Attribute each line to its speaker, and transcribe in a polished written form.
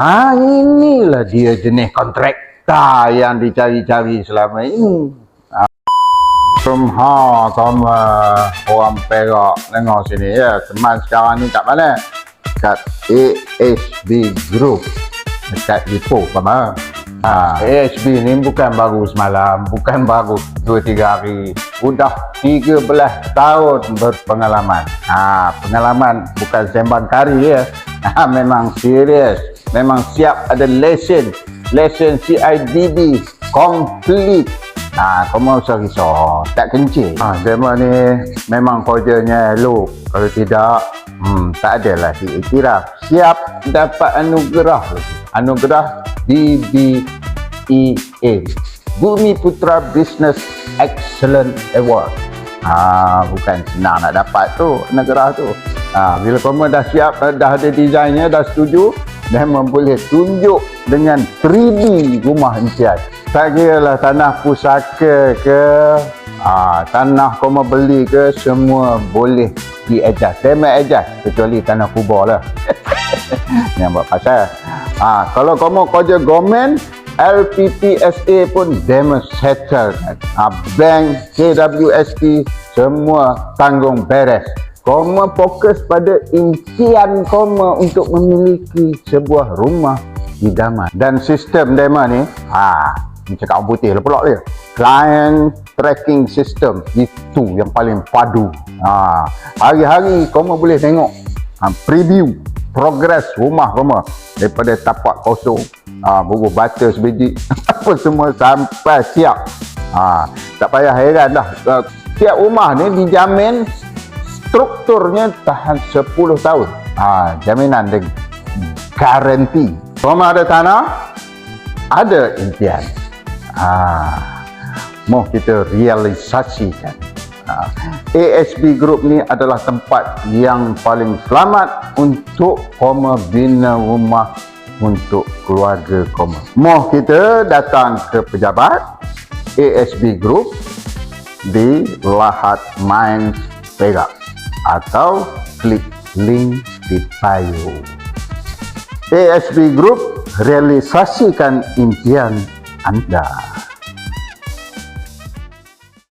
Speaker 1: Inilah dia jenis kontraktor yang dicari-cari selama ini. Orang Perak dengar sini ya. Teman sekarang ni kat mana? Kat AHB Group. Dekat Ipoh, sama. AHB ni bukan baru semalam, bukan baru 2-3 hari. Sudah 13 tahun berpengalaman. Pengalaman bukan sembang kari ya. Memang serius. Memang siap ada lesen CIDB komplit. Kau mau risau tak kencing. Demo ni memang kerjanya elok. Kalau tidak, tak adalah diiktiraf. Siap dapat anugerah lagi. Anugerah BBEA, Bumi Putra Business Excellent Award. Bukan senang nak dapat tu anugerah tu. Bila kamu dah siap, dah ada desainnya, dah setuju, dan boleh tunjuk dengan 3D rumah impian. Tak kira lah tanah pusaka ke, tanah kau mau beli ke, semua boleh di-adjust. Tema adjust, kecuali tanah kubur lah. Yang buat pasal. Kalau kau mau kerja government, LPPSA pun demo settle. Bank, KWSP, semua tanggung beres. Kau mau fokus pada impian kau untuk memiliki sebuah rumah idaman. Dan sistem demo ni, ni cakap orang putih lah pula dia. Client tracking system, itu yang paling padu. Hari-hari kau boleh tengok preview progress rumah kau daripada tapak kosong, buruh bata sebiji apa semua sampai siap. Tak payah heran dah. Setiap rumah ni dijamin strukturnya tahan 10 tahun. Jaminan dia garanti. Rumah ada tanah, ada impian. Mau kita realisasikan. AHB Group ni adalah tempat yang paling selamat untuk koma bina rumah untuk keluarga koma. Mau kita datang ke pejabat AHB Group di Lahad Mines Perak atau klik link di bio. AHB Group, realisasikan impian anda.